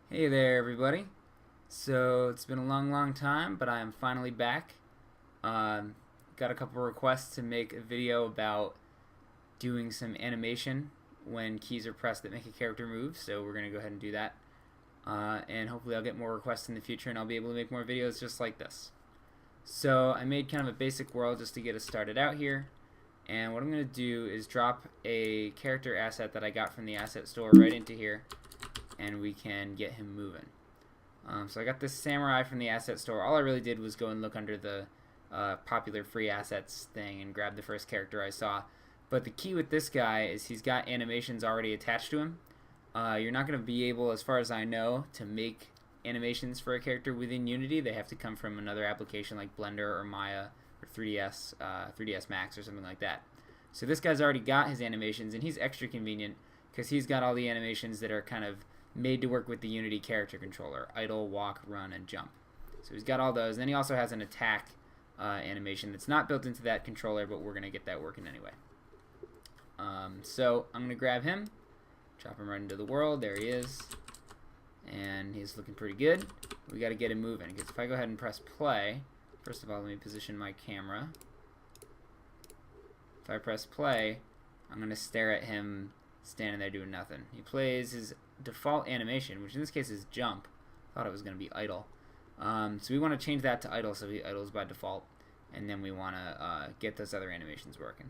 Hey there, everybody. So it's been a long time, but I am finally back. Um, got a couple requests to make a video about doing some animation when keys are pressed that make a character move, so we're going to go ahead and do that. And hopefully I'll get more requests in the future and I'll be able to make more videos just like this. So I made kind of a basic world just to get us started out here. And what I'm going to do is drop a character asset that I got from the asset store right into here, and we can get him moving. So I got this samurai from the asset store. All I really did was go and look under the popular free assets thing and grab the first character I saw. But the key with this guy is he's got animations already attached to him. You're not going to be able, as far as I know, to make animations for a character within Unity. They have to come from another application like Blender or Maya or 3ds Max or something like that. So this guy's already got his animations, and he's extra convenient because he's got all the animations that are kind of made to work with the Unity character controller: idle, walk, run, and jump. So he's got all those. And then he also has an attack animation that's not built into that controller, but we're going to get that working anyway. So I'm going to grab him, drop him right into the world. There he is. And he's looking pretty good. We got to get him moving, because if I go ahead and press play, first of all, let me position my camera. If I press play, I'm going to stare at him standing there doing nothing. He plays his default animation, which in this case is jump. Thought it was going to be idle. So we want to change that to idle, so he idles by default, and then we want to get those other animations working.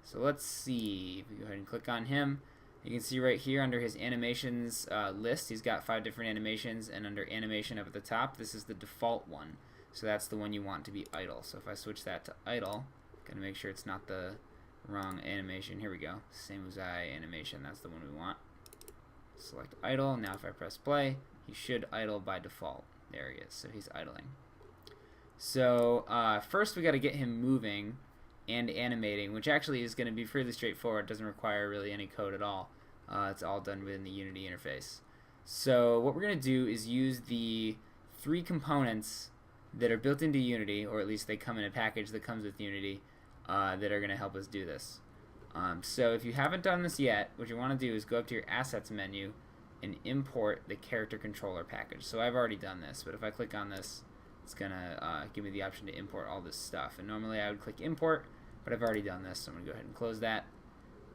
So let's see. If we go ahead and click on him, you can see right here under his animations list, he's got 5 different animations, and under animation up at the top, this is the default one. So that's the one you want to be idle. So if I switch that to idle, gotta make sure it's not the wrong animation. Here we go. Samurai animation. That's the one we want. Select idle. Now if I press play, he should idle by default. There he is. So he's idling. So first we got to get him moving and animating, which actually is going to be fairly straightforward. It doesn't require really any code at all. It's all done within the Unity interface. So what we're going to do is use the 3 components that are built into Unity, or at least they come in a package that comes with Unity, that are going to help us do this. So if you haven't done this yet, what you want to do is go up to your Assets menu and import the character controller package. So I've already done this, but if I click on this, it's going to give me the option to import all this stuff. And normally I would click import, but I've already done this, so I'm going to go ahead and close that.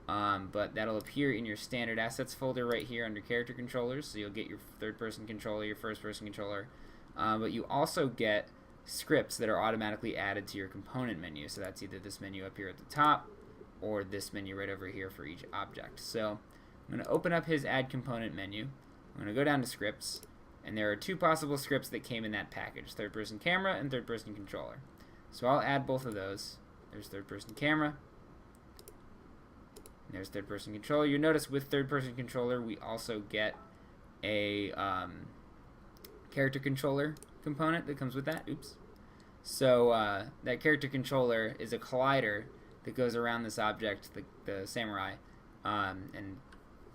But that'll appear in your standard assets folder right here under character controllers. So you'll get your third-person controller, your first-person controller, but you also get scripts that are automatically added to your component menu. So that's either this menu up here at the top or this menu right over here for each object. So I'm going to open up his add component menu. I'm going to go down to scripts, and there are 2 possible scripts that came in that package: third-person camera and third-person controller. So I'll add both of those. There's third-person camera. There's third-person controller. You notice with third-person controller we also get a character controller component that comes with that. Oops. So that character controller is a collider that goes around this object, the samurai, and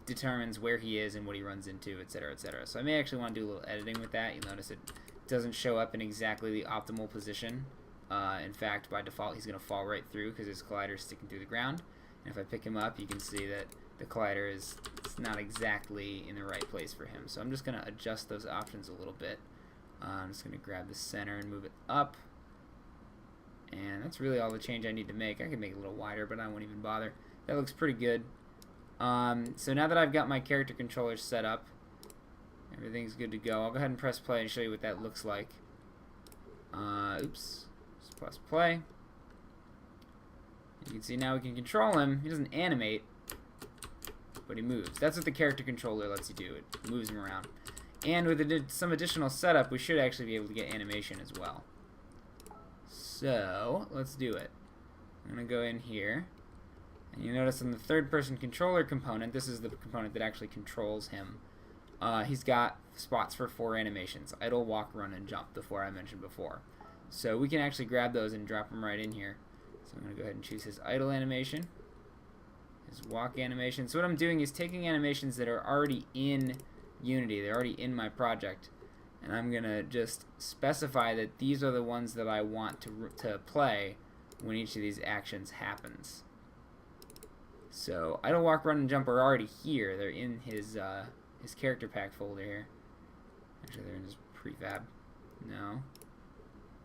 determines where he is and what he runs into, etc., etc. So I may actually want to do a little editing with that. You'll notice it doesn't show up in exactly the optimal position. In fact, by default, he's going to fall right through because his collider is sticking through the ground. And if I pick him up, you can see that the collider is not exactly in the right place for him. So I'm just going to adjust those options a little bit. I'm just going to grab the center and move it up. And that's really all the change I need to make. I can make it a little wider, but I won't even bother. That looks pretty good. So now that I've got my character controller set up, everything's good to go. I'll go ahead and press play and show you what that looks like. Oops. Just press play. You can see now we can control him. He doesn't animate, but he moves. That's what the character controller lets you do. It moves him around. And with some additional setup, we should actually be able to get animation as well. So let's do it. I'm going to go in here. And you notice in the third-person controller component, this is the component that actually controls him. He's got spots for 4 animations: idle, walk, run, and jump, the 4 I mentioned before. So we can actually grab those and drop them right in here. So I'm going to go ahead and choose his idle animation, his walk animation. So what I'm doing is taking animations that are already in Unity, they're already in my project, and I'm going to just specify that these are the ones that I want to play when each of these actions happens. So idle, walk, run, and jump are already here. They're in his character pack folder here. Actually, they're in this prefab. No.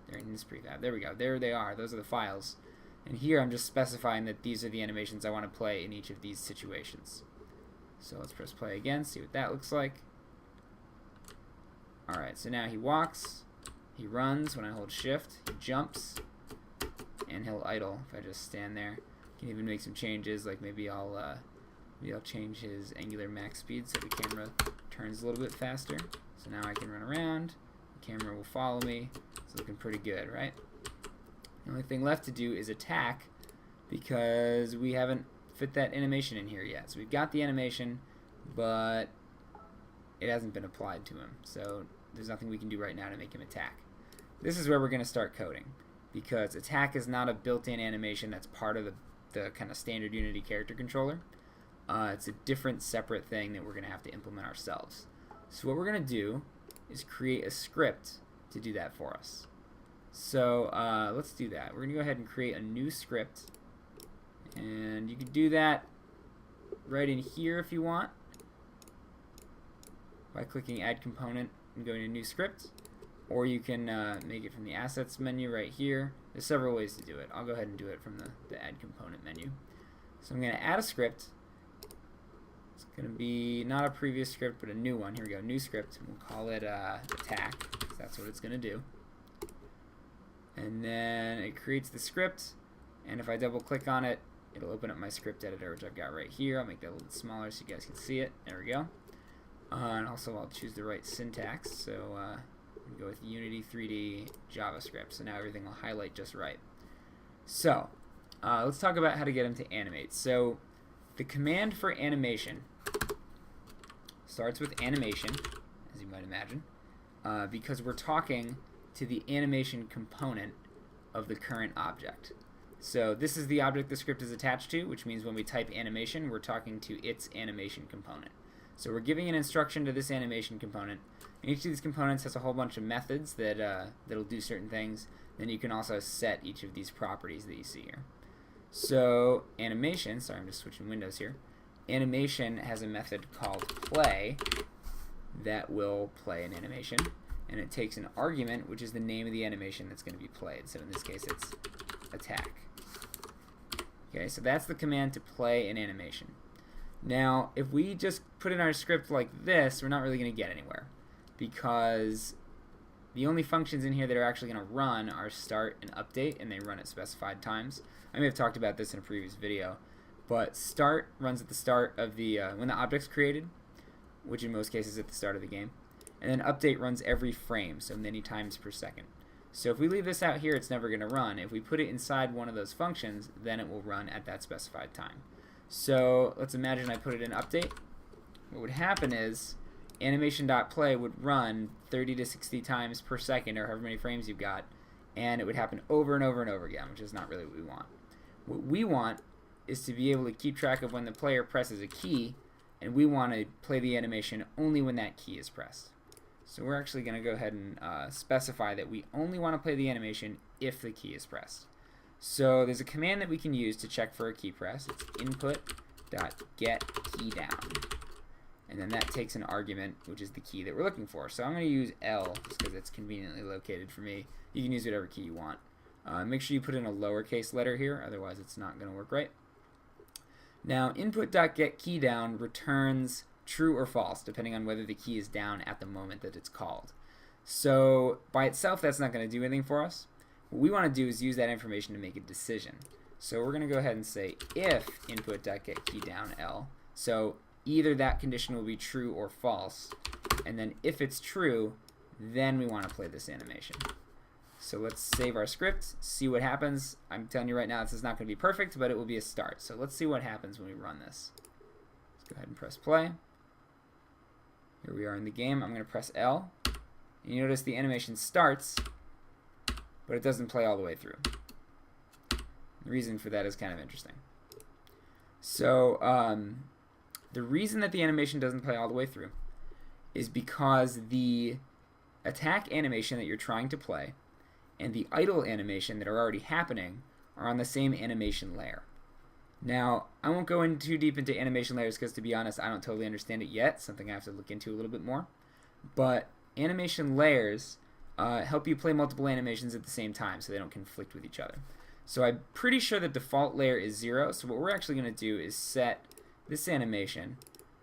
They're in this prefab. There we go. There they are. Those are the files. And here I'm just specifying that these are the animations I want to play in each of these situations. So let's press play again, see what that looks like. Alright, so now he walks, he runs when I hold shift, he jumps, and he'll idle if I just stand there. Can even make some changes, like maybe I'll change his angular max speed so the camera turns a little bit faster. So now I can run around, the camera will follow me. It's looking pretty good, right? The only thing left to do is attack, because we haven't fit that animation in here yet. So we've got the animation, but it hasn't been applied to him. So there's nothing we can do right now to make him attack. This is where we're going to start coding, because attack is not a built-in animation that's part of the kind of standard Unity character controller. It's a different, separate thing that we're going to have to implement ourselves. So what we're going to do is create a script to do that for us. So let's do that. We're going to go ahead and create a new script, and you can do that right in here if you want by clicking add component and going to new script, or you can make it from the assets menu right here. There's several ways to do it. I'll go ahead and do it from the add component menu. So I'm going to add a script. It's going to be not a previous script but a new one. Here we go, new script. We'll call it attack, because that's what it's going to do. And then it creates the script, and if I double click on it, it'll open up my script editor, which I've got right here. I'll make that a little bit smaller so you guys can see it. There we go. And also I'll choose the right syntax, so we'll go with Unity 3D JavaScript, so now everything will highlight just right. So let's talk about how to get them to animate. So the command for animation starts with animation, as you might imagine, because we're talking to the animation component of the current object. So this is the object the script is attached to, which means when we type animation, we're talking to its animation component. So we're giving an instruction to this animation component, and each of these components has a whole bunch of methods that that'll do certain things. Then you can also set each of these properties that you see here. So animation, sorry, I'm just switching windows here. Animation has a method called play that will play an animation, and it takes an argument, which is the name of the animation that's going to be played. So in this case, it's attack. Okay, so that's the command to play an animation. Now, if we just put in our script like this, we're not really going to get anywhere, because the only functions in here that are actually going to run are start and update, and they run at specified times. I may have talked about this in a previous video, but start runs at the start of the when the object's created, which in most cases is at the start of the game, and then update runs every frame, so many times per second. So if we leave this out here, it's never going to run. If we put it inside one of those functions, then it will run at that specified time. So let's imagine I put it in update. What would happen is animation.play would run 30 to 60 times per second, or however many frames you've got, and it would happen over and over and over again, which is not really what we want. What we want is to be able to keep track of when the player presses a key, and we want to play the animation only when that key is pressed. So we're actually going to go ahead and specify that we only want to play the animation if the key is pressed. So there's a command that we can use to check for a key press. It's input.getKeyDown. And then that takes an argument, which is the key that we're looking for. So I'm going to use L just because it's conveniently located for me. You can use whatever key you want. Make sure you put in a lowercase letter here, otherwise it's not going to work right. Now input.getKeyDown returns true or false, depending on whether the key is down at the moment that it's called. So by itself, that's not going to do anything for us. What we want to do is use that information to make a decision. So we're going to go ahead and say if input.getKeyDown L. So either that condition will be true or false, and then if it's true, then we want to play this animation. So let's save our script, see what happens. I'm telling you right now, this is not going to be perfect, but it will be a start. So let's see what happens when we run this. Let's go ahead and press play. Here we are in the game. I'm going to press L. And you notice the animation starts, but it doesn't play all the way through. The reason for that is kind of interesting. So the reason that the animation doesn't play all the way through is because the attack animation that you're trying to play and the idle animation that are already happening are on the same animation layer. Now, I won't go in too deep into animation layers because, to be honest, I don't totally understand it yet. Something I have to look into a little bit more. But animation layers help you play multiple animations at the same time so they don't conflict with each other. So I'm pretty sure the default layer is 0, so what we're actually going to do is set this animation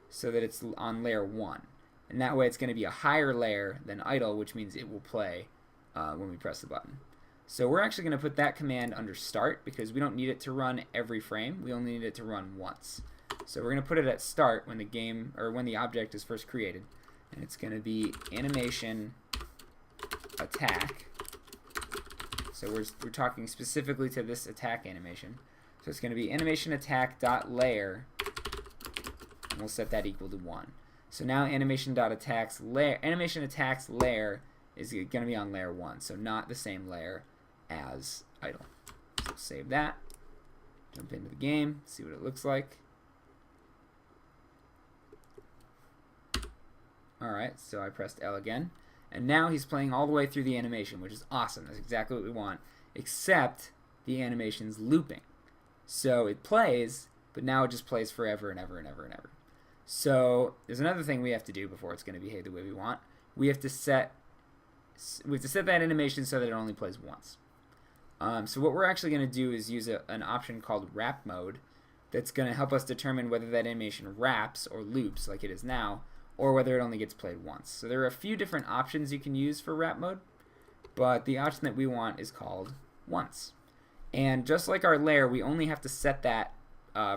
so that it's on layer 1. And that way it's going to be a higher layer than idle, which means it will play when we press the button. So we're actually going to put that command under start because we don't need it to run every frame. We only need it to run once. So we're going to put it at start when the game or when the object is first created, and it's going to be animation attack. So we're talking specifically to this attack animation. So it's going to be animation attack dot layer, and we'll set that equal to 1. So now animation attacks layer is going to be on layer 1, so not the same layer as idle. So save that, jump into the game, see what it looks like. Alright, so I pressed L again, and now he's playing all the way through the animation, which is awesome. That's exactly what we want, except the animation's looping. So it plays, but now it just plays forever and ever and ever and ever. So there's another thing we have to do before it's going to behave the way we want. We have to set that animation so that it only plays once. So what we're actually going to do is use an option called wrap mode that's going to help us determine whether that animation wraps or loops like it is now, or whether it only gets played once. So there are a few different options you can use for wrap mode, but the option that we want is called once. And just like our layer, we only have to set that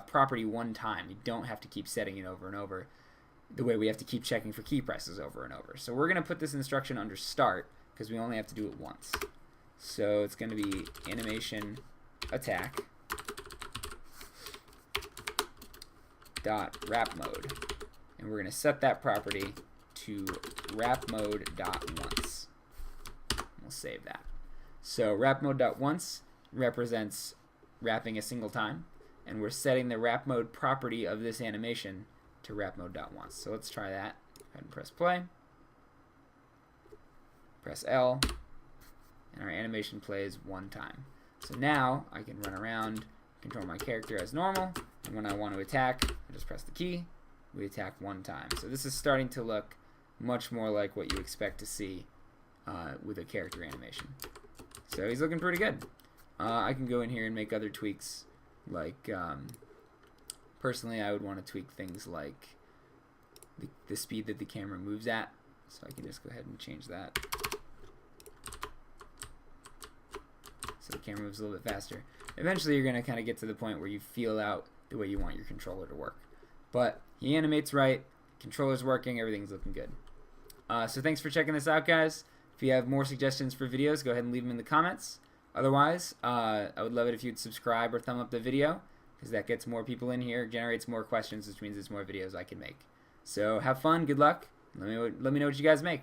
property one time. You don't have to keep setting it over and over the way we have to keep checking for key presses over and over. So we're going to put this instruction under start because we only have to do it once. So it's going to be animation attack dot wrap mode, and we're going to set that property to wrap mode dot once. We'll save that. So wrap mode dot once represents wrapping a single time, and we're setting the wrap mode property of this animation to wrap mode dot once. So let's try that. Go ahead and press play. Press L. And our animation plays one time. So now I can run around, control my character as normal, and when I want to attack, I just press the key. We attack one time. So this is starting to look much more like what you expect to see with a character animation. So he's looking pretty good. I can go in here and make other tweaks, like personally I would want to tweak things like the speed that the camera moves at. So I can just go ahead and change that. So the camera moves a little bit faster. Eventually you're going to kind of get to the point where you feel out the way you want your controller to work. But he animates right, controller's working, everything's looking good. So thanks for checking this out, guys. If you have more suggestions for videos, go ahead and leave them in the comments. Otherwise, I would love it if you'd subscribe or thumb up the video, because that gets more people in here, generates more questions, which means there's more videos I can make. So have fun, good luck, let me know what you guys make.